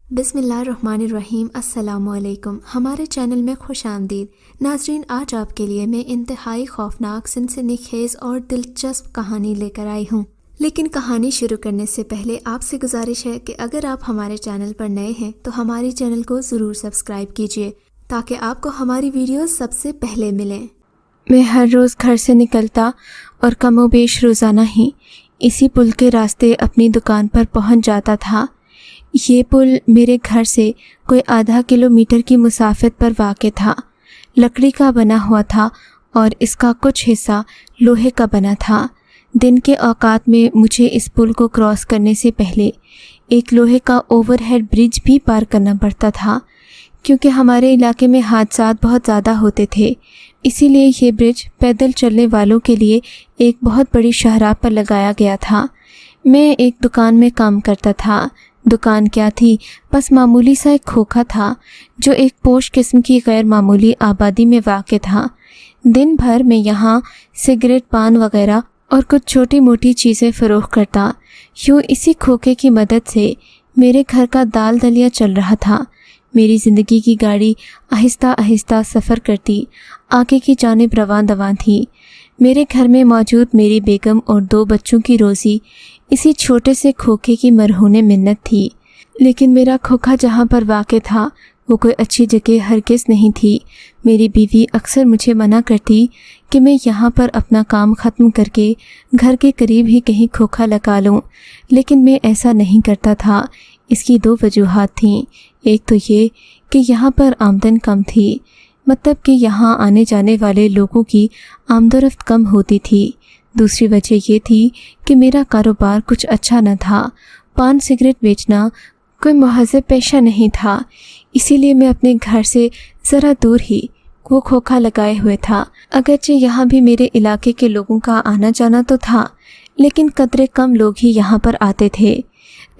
बिस्मिल्लाहिर्रहमानिर्रहीम। अस्सलाम वालेकुम। हमारे चैनल में खुश आमदीद। नाजरीन, आज आपके लिए मैं इंतहाई खौफनाक, सनसनीखेज़ और दिलचस्प कहानी लेकर आई हूँ। लेकिन कहानी शुरू करने से पहले आपसे गुजारिश है कि अगर आप हमारे चैनल पर नए हैं तो हमारे चैनल को ज़रूर सब्सक्राइब कीजिए ताकि आपको हमारी वीडियोस सबसे पहले मिलें। मैं हर रोज़ घर से निकलता और कमोबेश रोज़ाना ही इसी पुल के रास्ते अपनी दुकान पर पहुँच जाता था। ये पुल मेरे घर से कोई आधा किलोमीटर की मुसाफत पर वाक़ था। लकड़ी का बना हुआ था और इसका कुछ हिस्सा लोहे का बना था। दिन के औकात में मुझे इस पुल को क्रॉस करने से पहले एक लोहे का ओवरहेड ब्रिज भी पार करना पड़ता था, क्योंकि हमारे इलाके में हादसात बहुत ज़्यादा होते थे। इसीलिए ये ब्रिज पैदल चलने वालों के लिए एक बहुत बड़ी शाहराह पर लगाया गया था। मैं एक दुकान में काम करता था। दुकान क्या थी, बस मामूली सा एक खोखा था जो एक पोश किस्म की गैर मामूली आबादी में वाक़ था। दिन भर मैं यहाँ सिगरेट, पान वगैरह और कुछ छोटी मोटी चीज़ें फ़रोख्त करता। यूँ इसी खोखे की मदद से मेरे घर का दाल दलिया चल रहा था। मेरी ज़िंदगी की गाड़ी आहिस्ता आहिस्ता सफ़र करती आगे की जानिब रवां दवां थी। मेरे घर में मौजूद मेरी बेगम और 2 बच्चों की रोज़ी इसी छोटे से खोखे की मरहूने मिन्नत थी। लेकिन मेरा खोखा जहाँ पर वाक़ था वो कोई अच्छी जगह हरगिज़ नहीं थी। मेरी बीवी अक्सर मुझे मना करती कि मैं यहाँ पर अपना काम ख़त्म करके घर के करीब ही कहीं खोखा लगा लूँ, लेकिन मैं ऐसा नहीं करता था। इसकी 2 वजूहात थीं। एक तो ये कि यहाँ पर आमदन कम थी, मतलब कि यहाँ आने जाने वाले लोगों की आमदोरफ्त कम होती थी। दूसरी वजह ये थी कि मेरा कारोबार कुछ अच्छा न था। पान सिगरेट बेचना कोई महज़ब पेशा नहीं था, इसीलिए मैं अपने घर से ज़रा दूर ही वो खोखा लगाए हुए था। अगरचे यहाँ भी मेरे इलाके के लोगों का आना जाना तो था, लेकिन कदरे कम लोग ही यहाँ पर आते थे,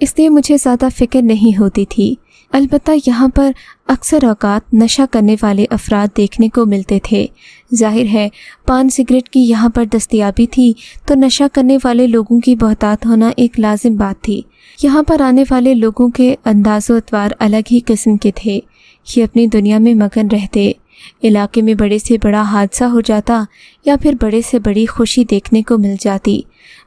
इसलिए मुझे ज़्यादा फ़िक्र नहीं होती थी। अलबत्ता यहाँ पर अक्सर औकात नशा करने वाले अफराद देखने को मिलते थे। जाहिर है पान सिगरेट की यहाँ पर दस्तयाबी थी तो नशा करने वाले लोगों की बहुतात होना एक लाजिम बात थी। यहाँ पर आने वाले लोगों के अंदाज़ो अतवार अलग ही किस्म के थे। ये अपनी दुनिया में मगन रहते। इलाके में बड़े से बड़ा हादसा हो जाता या फिर बड़े से बड़ी खुशी देखने को मिल जाती,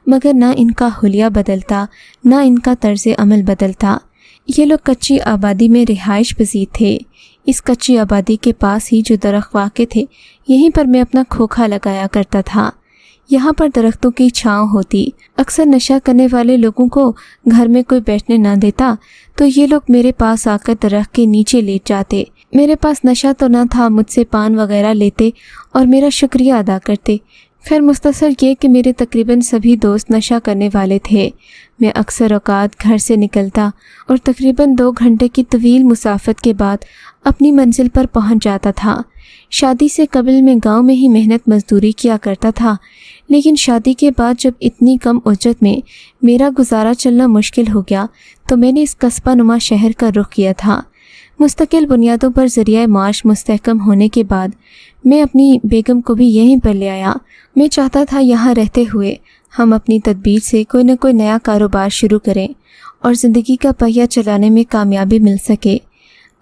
मगर ना इनका हुलिया बदलता, ना इनका तर्ज़ अमल बदलता। ये लोग कच्ची आबादी में रिहाइश पज़ीर थे। इस कच्ची आबादी के पास ही जो दरख्त वाक़ थे, यहीं पर मैं अपना खोखा लगाया करता था। यहाँ पर दरख्तों की छाँव होती। अक्सर नशा करने वाले लोगों को घर में कोई बैठने ना देता तो ये लोग मेरे पास आकर दरख्त के नीचे लेट जाते। मेरे पास नशा तो ना था, मुझसे पान वगैरह लेते और मेरा शुक्रिया अदा करते। खैर, मुख्तसर ये कि मेरे तकरीबन सभी दोस्त नशा करने वाले थे। मैं अक्सर औकात घर से निकलता और तकरीबन 2 घंटे की तवील मुसाफत के बाद अपनी मंजिल पर पहुंच जाता था। शादी से कबल मैं गांव में ही मेहनत मजदूरी किया करता था, लेकिन शादी के बाद जब इतनी कम उजरत में मेरा गुजारा चलना मुश्किल हो गया तो मैंने इस कस्बा नुमा शहर का रुख किया था। मुस्तकिल बुनियादों पर ज़रिया माश मुस्तहकम होने के बाद मैं अपनी बेगम को भी यहीं पर ले आया। मैं चाहता था यहाँ रहते हुए हम अपनी तदबीर से कोई न कोई नया कारोबार शुरू करें और ज़िंदगी का पहिया चलाने में कामयाबी मिल सके।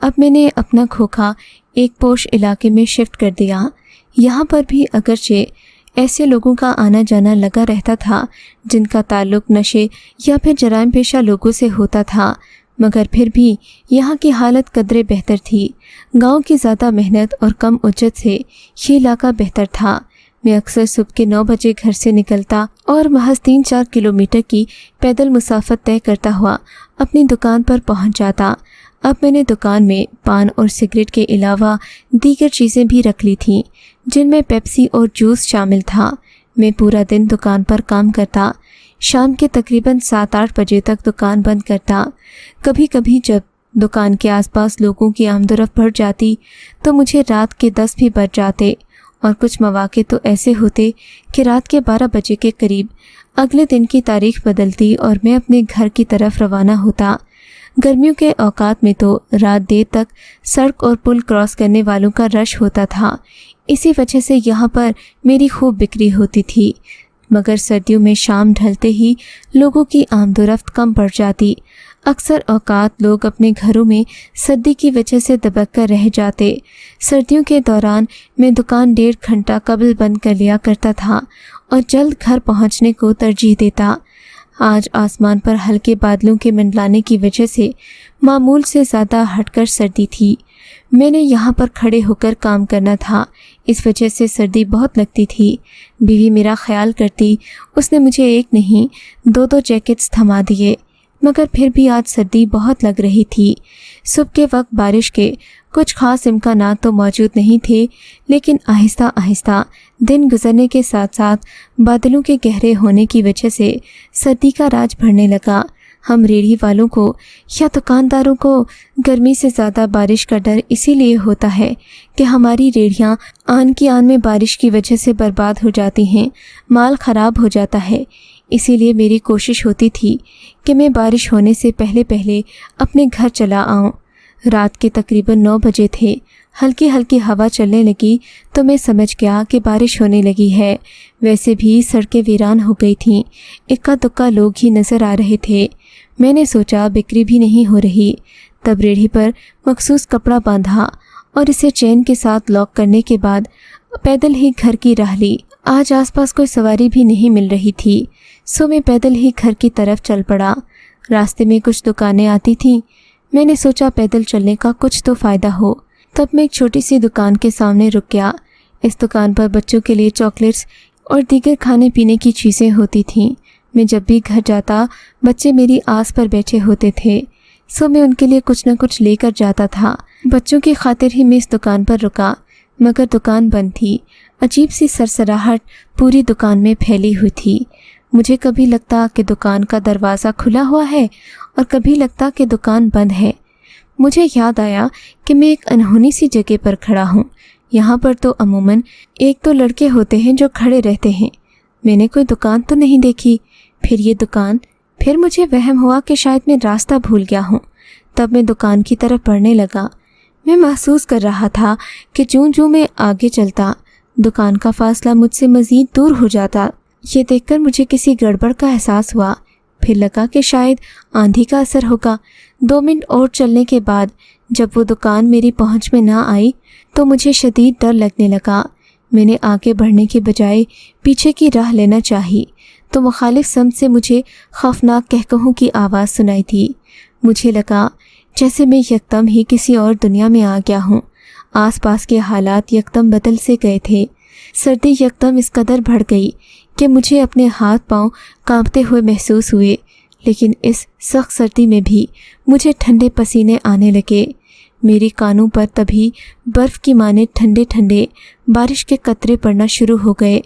अब मैंने अपना खोखा एक पोश इलाके में शिफ्ट कर दिया। यहाँ पर भी अगरचे ऐसे लोगों का आना जाना लगा रहता था जिनका ताल्लुक़ नशे या फिर जराइम पेशा लोगों से होता था, मगर फिर भी यहाँ की हालत कदरे बेहतर थी। गांव की ज़्यादा मेहनत और कम उजरत से ये इलाका बेहतर था। मैं अक्सर सुबह के 9 बजे घर से निकलता और महज 3-4 किलोमीटर की पैदल मुसाफत तय करता हुआ अपनी दुकान पर पहुँच जाता। अब मैंने दुकान में पान और सिगरेट के अलावा दीगर चीज़ें भी रख ली थीं, जिनमें पेप्सी और जूस शामिल था। मैं पूरा दिन दुकान पर काम करता। शाम के तकरीबन 7-8 बजे तक दुकान बंद करता। कभी कभी जब दुकान के आसपास लोगों की आमदोरफ्त बढ़ जाती तो मुझे रात के 10 भी बज जाते, और कुछ मौके तो ऐसे होते कि रात के 12 बजे के करीब अगले दिन की तारीख बदलती और मैं अपने घर की तरफ रवाना होता। गर्मियों के औकात में तो रात देर तक सड़क और पुल क्रॉस करने वालों का रश होता था। इसी वजह से यहाँ पर मेरी खूब बिक्री होती थी, मगर सर्दियों में शाम ढलते ही लोगों की आमदोरफ्त कम पड़ जाती। अक्सर औकात लोग अपने घरों में सर्दी की वजह से दबक कर रह जाते। सर्दियों के दौरान मैं दुकान 1.5 घंटा कबल बंद कर लिया करता था और जल्द घर पहुंचने को तरजीह देता। आज आसमान पर हल्के बादलों के मंडलाने की वजह से मामूल से ज़्यादा हटकर सर्दी थी। मैंने यहाँ पर खड़े होकर काम करना था, इस वजह से सर्दी बहुत लगती थी। बीवी मेरा ख्याल करती, उसने मुझे एक नहीं 2-2 जैकेट्स थमा दिए, मगर फिर भी आज सर्दी बहुत लग रही थी। सुबह के वक्त बारिश के कुछ खास इम्कानात तो मौजूद नहीं थे, लेकिन आहिस्ता आहिस्ता दिन गुजरने के साथ साथ बादलों के गहरे होने की वजह से सर्दी का राज बढ़ने लगा। हम रेहड़ी वालों को या दुकानदारों को गर्मी से ज़्यादा बारिश का डर इसीलिए होता है कि हमारी रेहड़ियाँ आन की आन में बारिश की वजह से बर्बाद हो जाती हैं, माल ख़राब हो जाता है। इसीलिए मेरी कोशिश होती थी कि मैं बारिश होने से पहले पहले अपने घर चला आऊँ। रात के तकरीबन 9 बजे थे। हल्की हल्की हवा चलने लगी तो मैं समझ गया कि बारिश होने लगी है। वैसे भी सड़कें वीरान हो गई थीं, इक्का दुक्का लोग ही नज़र आ रहे थे। मैंने सोचा बिक्री भी नहीं हो रही। तब रेहड़ी पर मखसूस कपड़ा बांधा और इसे चेन के साथ लॉक करने के बाद पैदल ही घर की राह ली। आज आसपास कोई सवारी भी नहीं मिल रही थी, सो मैं पैदल ही घर की तरफ चल पड़ा। रास्ते में कुछ दुकानें आती थीं। मैंने सोचा पैदल चलने का कुछ तो फ़ायदा हो। तब मैं एक छोटी सी दुकान के सामने रुक गया। इस दुकान पर बच्चों के लिए चॉकलेट्स और दीगर खाने पीने की चीज़ें होती थीं। मैं जब भी घर जाता बच्चे मेरी आस पर बैठे होते थे, सो मैं उनके लिए कुछ न कुछ लेकर जाता था। बच्चों की खातिर ही मैं इस दुकान पर रुका, मगर दुकान बंद थी। अजीब सी सरसराहट पूरी दुकान में फैली हुई थी। मुझे कभी लगता कि दुकान का दरवाज़ा खुला हुआ है और कभी लगता कि दुकान बंद है। मुझे याद आया कि मैं एक अनहोनी सी जगह पर खड़ा हूँ। यहाँ पर तो अमूमन 1-2 लड़के होते हैं जो खड़े रहते हैं। मैंने कोई दुकान तो नहीं देखी। फिर ये दुकान, फिर मुझे वहम हुआ कि शायद मैं रास्ता भूल गया हूँ। तब मैं दुकान की तरफ बढ़ने लगा। मैं महसूस कर रहा था कि जूं मैं आगे चलता दुकान का फासला मुझसे मज़ीद दूर हो जाता। ये देखकर मुझे किसी गड़बड़ का एहसास हुआ। फिर लगा कि शायद आंधी का असर होगा। 2 मिनट और चलने के बाद जब वो दुकान मेरी पहुंच में ना आई तो मुझे शदीद डर लगने लगा। मैंने आगे बढ़ने के बजाय पीछे की राह लेना चाही तो मुखालिफ सम से मुझे खौफनाक कहकहों की आवाज़ सुनाई थी। मुझे लगा जैसे मैं यकदम ही किसी और दुनिया में आ गया हूँ। आसपास के हालात यकदम बदल से गए थे। सर्दी यकदम इस कदर बढ़ गई कि मुझे अपने हाथ पांव कांपते हुए महसूस हुए। लेकिन इस सख्त सर्दी में भी मुझे ठंडे पसीने आने लगे। मेरी कानों पर तभी बर्फ़ की माने ठंडे ठंडे बारिश के कतरे पड़ना शुरू हो गए।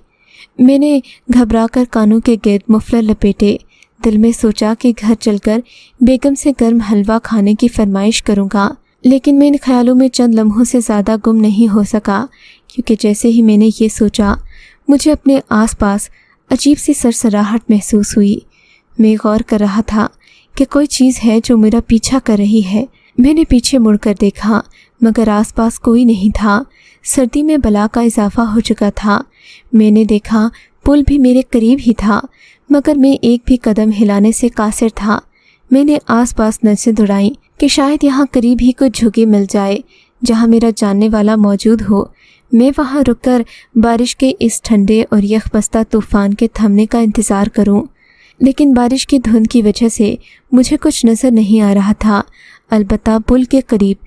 मैंने घबराकर कानों के गिर्द मफलर लपेटे। दिल में सोचा कि घर चलकर बेगम से गर्म हलवा खाने की फरमाइश करूँगा, लेकिन मैं इन ख्यालों में चंद लम्हों से ज़्यादा गुम नहीं हो सका, क्योंकि जैसे ही मैंने ये सोचा मुझे अपने आसपास अजीब सी सरसराहट महसूस हुई। मैं गौर कर रहा था कि कोई चीज़ है जो मेरा पीछा कर रही है। मैंने पीछे मुड़कर देखा, मगर आसपास कोई नहीं था। सर्दी में बला का इजाफा हो चुका था। मैंने देखा पुल भी मेरे करीब ही था, मगर मैं एक भी कदम हिलाने से कासिर था। मैंने आसपास नज़रें दौड़ाईं कि शायद यहाँ करीब ही कोई झुग्गी मिल जाए जहाँ मेरा जानने वाला मौजूद हो। मैं वहाँ रुककर बारिश के इस ठंडे और यखबस्ता तूफ़ान के थमने का इंतज़ार करूं, लेकिन बारिश की धुंध की वजह से मुझे कुछ नज़र नहीं आ रहा था। अलबत्ता पुल के करीब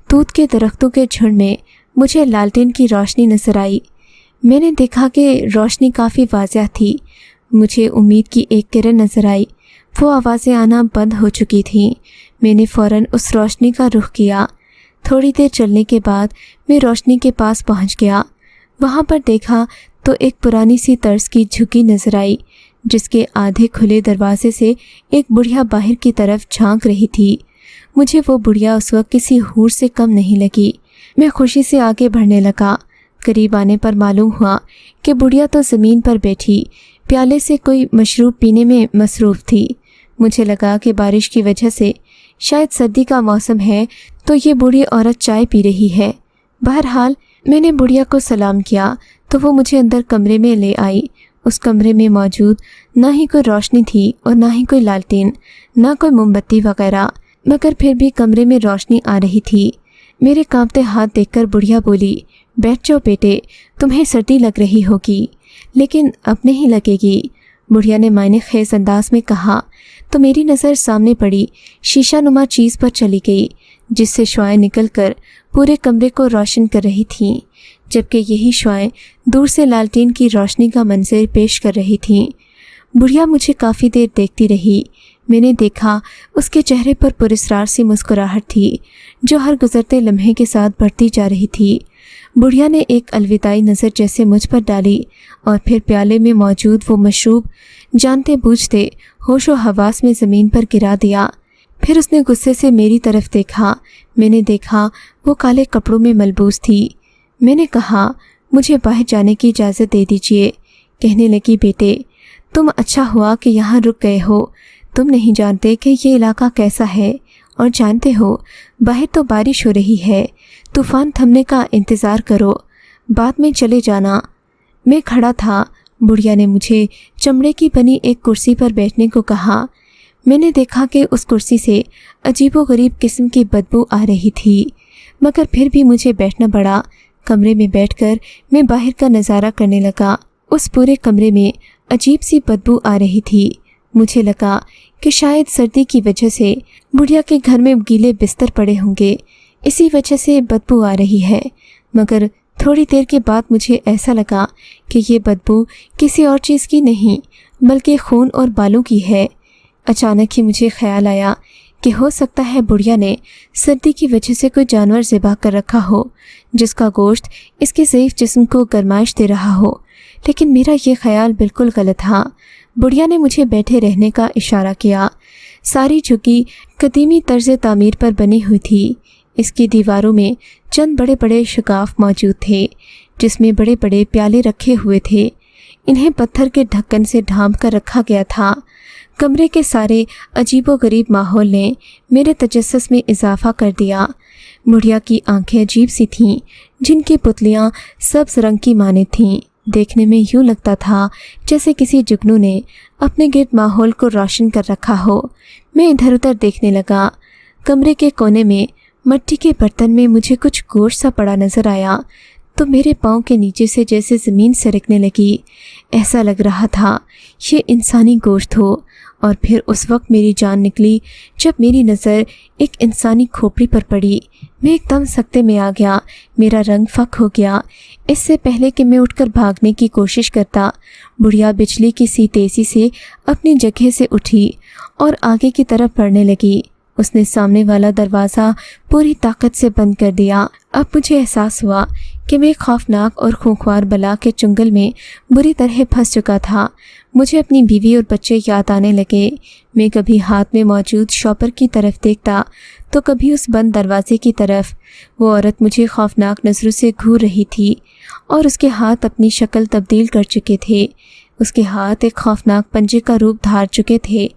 तूत के दरख्तों के झुंड में मुझे लालटेन की रोशनी नज़र आई। मैंने देखा कि रोशनी काफ़ी वाज़िह थी। मुझे उम्मीद की एक किरण नज़र आई। वो आवाज़ें आना बंद हो चुकी थीं। मैंने फ़ौरन उस रोशनी का रुख किया। थोड़ी देर चलने के बाद मैं रोशनी के पास पहुंच गया। वहां पर देखा तो एक पुरानी सी तर्ज की झुग्गी नज़र आई, जिसके आधे खुले दरवाजे से एक बुढ़िया बाहर की तरफ झांक रही थी। मुझे वो बुढ़िया उस वक्त किसी हूर से कम नहीं लगी। मैं खुशी से आगे बढ़ने लगा। करीब आने पर मालूम हुआ कि बुढ़िया तो ज़मीन पर बैठी प्याले से कोई मशरूब पीने में मसरूफ़ थी। मुझे लगा कि बारिश की वजह से शायद सर्दी का मौसम है तो ये बूढ़ी औरत चाय पी रही है। बहरहाल मैंने बुढ़िया को सलाम किया तो वो मुझे अंदर कमरे में ले आई। उस कमरे में मौजूद ना ही कोई रोशनी थी और ना ही कोई लालटेन, ना कोई मोमबत्ती वगैरह, मगर फिर भी कमरे में रोशनी आ रही थी। मेरे कांपते हाथ देखकर बुढ़िया बोली, बैठ जाओ बेटे, तुम्हें सर्दी लग रही होगी। लेकिन अब नहीं लगेगी, बुढ़िया ने मायने खेज अंदाज में कहा। तो मेरी नज़र सामने पड़ी शीशा नुमा चीज़ पर चली गई, जिससे शुआएं निकलकर पूरे कमरे को रोशन कर रही थीं, जबकि यही शुआएं दूर से लालटेन की रोशनी का मंजर पेश कर रही थीं। बुढ़िया मुझे काफ़ी देर देखती रही। मैंने देखा उसके चेहरे पर पुरस्कार सी मुस्कुराहट थी, जो हर गुजरते लम्हे के साथ बढ़ती जा रही थी। बुढ़िया ने एक अलविदाई नज़र जैसे मुझ पर डाली और फिर प्याले में मौजूद वो मशरूब जानते बूझते होशो हवास में ज़मीन पर गिरा दिया। फिर उसने गुस्से से मेरी तरफ देखा। मैंने देखा वो काले कपड़ों में मलबूस थी। मैंने कहा, मुझे बाहर जाने की इजाज़त दे दीजिए। कहने लगी, बेटे तुम अच्छा हुआ कि यहाँ रुक गए हो। तुम नहीं जानते कि ये इलाका कैसा है, और जानते हो बाहर तो बारिश हो रही है। तूफ़ान थमने का इंतज़ार करो, बाद में चले जाना। मैं खड़ा था। बुढ़िया ने मुझे चमड़े की बनी एक कुर्सी पर बैठने को कहा। मैंने देखा कि उस कुर्सी से अजीबोगरीब किस्म की बदबू आ रही थी, मगर फिर भी मुझे बैठना पड़ा। कमरे में बैठकर मैं बाहर का नज़ारा करने लगा। उस पूरे कमरे में अजीब सी बदबू आ रही थी। मुझे लगा कि शायद सर्दी की वजह से बुढ़िया के घर में गीले बिस्तर पड़े होंगे, इसी वजह से बदबू आ रही है। मगर थोड़ी देर के बाद मुझे ऐसा लगा कि ये बदबू किसी और चीज़ की नहीं, बल्कि खून और बालों की है। अचानक ही मुझे ख्याल आया कि हो सकता है बुढ़िया ने सर्दी की वजह से कोई जानवर ज़िबा कर रखा हो, जिसका गोश्त इसके ज़ईफ़ जिस्म को गरमाइश दे रहा हो। लेकिन मेरा ये ख्याल बिल्कुल गलत था। बुढ़िया ने मुझे बैठे रहने का इशारा किया। सारी झुकी कदीमी तर्ज तामीर पर बनी हुई थी। इसकी दीवारों में चंद बड़े बड़े शगाफ मौजूद थे, जिसमें बड़े बड़े प्याले रखे हुए थे। इन्हें पत्थर के ढक्कन से ढांप कर रखा गया था। कमरे के सारे अजीबोगरीब माहौल ने मेरे तजस्सुस में इजाफा कर दिया। बुढ़िया की आंखें अजीब सी थीं, जिनकी पुतलियाँ सब्ज़ रंग की माने थीं। देखने में यूँ लगता था जैसे किसी जुगनू ने अपने गिर्द माहौल को रोशन कर रखा हो। मैं इधर उधर देखने लगा। कमरे के कोने में मिट्टी के बर्तन में मुझे कुछ गोश्त सा पड़ा नज़र आया, तो मेरे पाँव के नीचे से जैसे ज़मीन सरकने लगी। ऐसा लग रहा था ये इंसानी गोश्त हो। और फिर उस वक्त मेरी जान निकली जब मेरी नज़र एक इंसानी खोपड़ी पर पड़ी। मैं एकदम सकते में आ गया। मेरा रंग फक हो गया। इससे पहले कि मैं उठकर भागने की कोशिश करता, बुढ़िया बिजली की सी तेज़ी से अपनी जगह से उठी और आगे की तरफ बढ़ने लगी। उसने सामने वाला दरवाज़ा पूरी ताकत से बंद कर दिया। अब मुझे एहसास हुआ कि मैं खौफनाक और खूंखार बला के चुंगल में बुरी तरह फंस चुका था। मुझे अपनी बीवी और बच्चे याद आने लगे। मैं कभी हाथ में मौजूद शॉपर की तरफ देखता तो कभी उस बंद दरवाजे की तरफ। वो औरत मुझे खौफनाक नज़रों से घूर रही थी और उसके हाथ अपनी शक्ल तब्दील कर चुके थे। उसके हाथ एक खौफनाक पंजे का रूप धार चुके थे।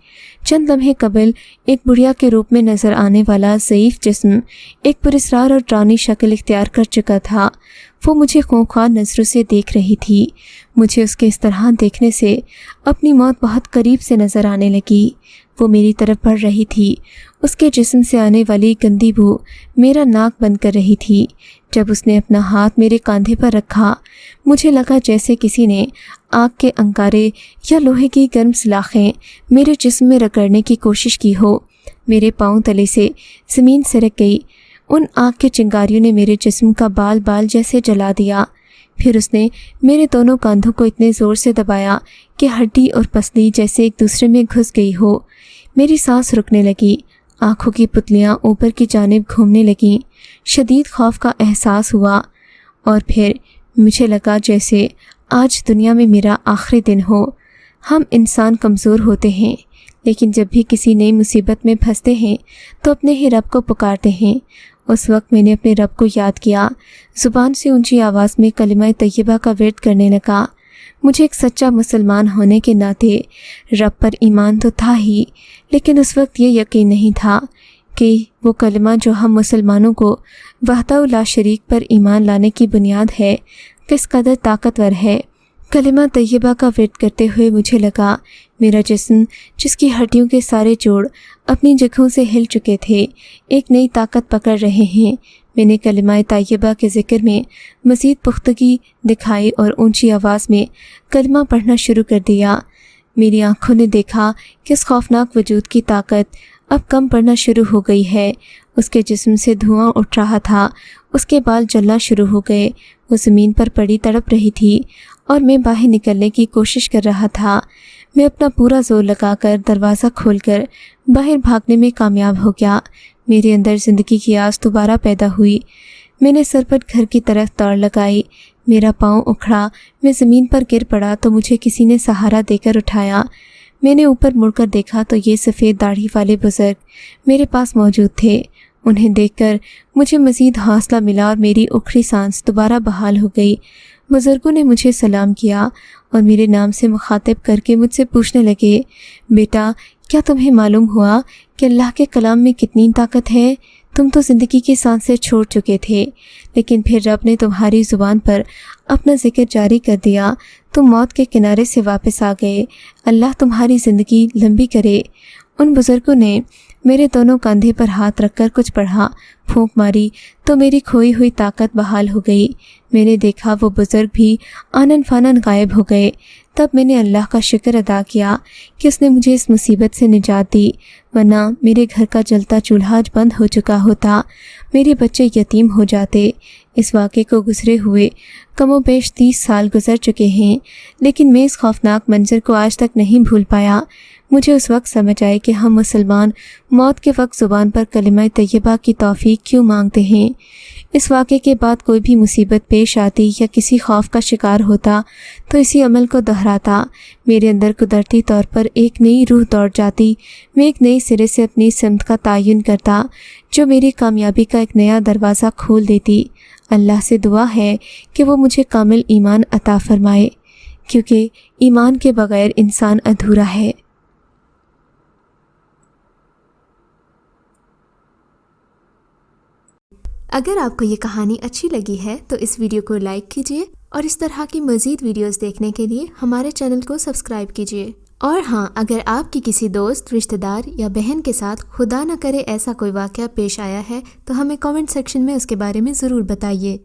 चंद लम्हे कबल एक बुढ़िया के रूप में नज़र आने वाला ज़ईफ़ जिस्म एक पुरस्कार और डरावनी शक्ल इख्तियार कर चुका था। वो मुझे खूंखार नज़रों से देख रही थी। मुझे उसके इस तरह देखने से अपनी मौत बहुत करीब से नज़र आने लगी। वो मेरी तरफ बढ़ रही थी। उसके जिस्म से आने वाली गंदी बू मेरा नाक बंद कर रही थी। जब उसने अपना हाथ मेरे कंधे पर रखा, मुझे लगा जैसे किसी ने आग के अंगारे या लोहे की गर्म सलाखें मेरे जिस्म में रगड़ने की कोशिश की हो। मेरे पाँव तले से ज़मीन सरक गई। उन आग के चिंगारियों ने मेरे जिस्म का बाल बाल जैसे जला दिया। फिर उसने मेरे दोनों कंधों को इतने ज़ोर से दबाया कि हड्डी और पसली जैसे एक दूसरे में घुस गई हो। मेरी सांस रुकने लगी। आँखों की पुतलियाँ ऊपर की जानिब घूमने लगीं। शदीद खौफ का एहसास हुआ और फिर मुझे लगा जैसे आज दुनिया में मेरा आखिरी दिन हो। हम इंसान कमज़ोर होते हैं, लेकिन जब भी किसी नई मुसीबत में फंसते हैं तो अपने ही रब को पुकारते हैं। उस वक्त मैंने अपने रब को याद किया। ज़ुबान से ऊंची आवाज़ में कलिमा तैयबा का विर्द करने लगा। मुझे एक सच्चा मुसलमान होने के नाते रब पर ईमान तो था ही, लेकिन उस वक्त ये यकीन नहीं था कि वो कलिमा जो हम मुसलमानों को वहदहू ला शरीक पर ईमान लाने की बुनियाद है, किस कदर ताकतवर है। کلمہ طیبہ کا ورد کرتے ہوئے مجھے لگا میرا جسم، جس کی ہڈیوں کے سارے جوڑ اپنی جگہوں سے ہل چکے تھے، ایک نئی طاقت پکڑ رہے ہیں۔ میں نے کلمہ طیبہ کے ذکر میں مزید پختگی دکھائی اور اونچی آواز میں کلمہ پڑھنا شروع کر دیا۔ میری آنکھوں نے دیکھا کہ اس خوفناک وجود کی طاقت اب کم پڑنا شروع ہو گئی ہے۔ اس کے جسم سے دھواں اٹھ رہا تھا، اس کے بال جلنا شروع ہو گئے، وہ زمین پر پڑی تڑپ رہی تھی اور میں باہر نکلنے کی کوشش کر رہا تھا۔ میں اپنا پورا زور لگا کر دروازہ کھول کر باہر بھاگنے میں کامیاب ہو گیا۔ میرے اندر زندگی کی آس دوبارہ پیدا ہوئی۔ میں نے سر پر گھر کی طرف دوڑ لگائی۔ میرا پاؤں اکھڑا، میں زمین پر گر پڑا تو مجھے کسی نے سہارا دے کر اٹھایا۔ میں نے اوپر مڑ کر دیکھا تو یہ سفید داڑھی والے بزرگ میرے پاس موجود تھے۔ انہیں دیکھ کر مجھے مزید حوصلہ ملا اور میری اکھڑی سانس دوبارہ بحال ہو گئی۔ بزرگوں نے مجھے سلام کیا اور میرے نام سے مخاطب کر کے مجھ سے پوچھنے لگے، بیٹا، کیا تمہیں معلوم ہوا کہ اللہ کے کلام میں کتنی طاقت ہے؟ تم تو زندگی کی سانسیں چھوڑ چکے تھے، لیکن پھر رب نے تمہاری زبان پر اپنا ذکر جاری کر دیا، تم موت کے کنارے سے واپس آ گئے۔ اللہ تمہاری زندگی لمبی کرے۔ ان بزرگوں نے میرے دونوں کندھے پر ہاتھ رکھ کر کچھ پڑھا، پھونک ماری تو میری کھوئی ہوئی طاقت بحال ہو گئی۔ میں نے دیکھا وہ بزرگ بھی آنن فانن غائب ہو گئے۔ تب میں نے اللہ کا شکر ادا کیا کہ اس نے مجھے اس مصیبت سے نجات دی، ورنہ میرے گھر کا جلتا چولہا آج بند ہو چکا ہوتا، میرے بچے یتیم ہو جاتے۔ اس واقعے کو گزرے ہوئے کم و بیش 30 سال گزر چکے ہیں، لیکن میں اس خوفناک منظر کو آج تک نہیں بھول پایا۔ مجھے اس وقت سمجھ آئے کہ ہم مسلمان موت کے وقت زبان پر کلمہ طیبہ کی توفیق کیوں مانگتے ہیں۔ اس واقعے کے بعد کوئی بھی مصیبت پیش آتی یا کسی خوف کا شکار ہوتا تو اسی عمل کو دہراتا۔ میرے اندر قدرتی طور پر ایک نئی روح دوڑ جاتی، میں ایک نئی سرے سے اپنی سمت کا تعین کرتا جو میری کامیابی کا ایک نیا دروازہ کھول دیتی۔ اللہ سے دعا ہے کہ وہ مجھے کامل ایمان عطا فرمائے، کیونکہ ایمان کے بغیر انسان ادھورا ہے۔ اگر آپ کو یہ کہانی اچھی لگی ہے تو اس ویڈیو کو لائک کیجیے اور اس طرح کی مزید ویڈیوز دیکھنے کے لیے ہمارے چینل کو سبسکرائب کیجیے۔ اور ہاں، اگر آپ کی کسی دوست، رشتہ دار یا بہن کے ساتھ خدا نہ کرے ایسا کوئی واقعہ پیش آیا ہے تو ہمیں کامنٹ سیکشن میں اس کے بارے میں ضرور بتائیے۔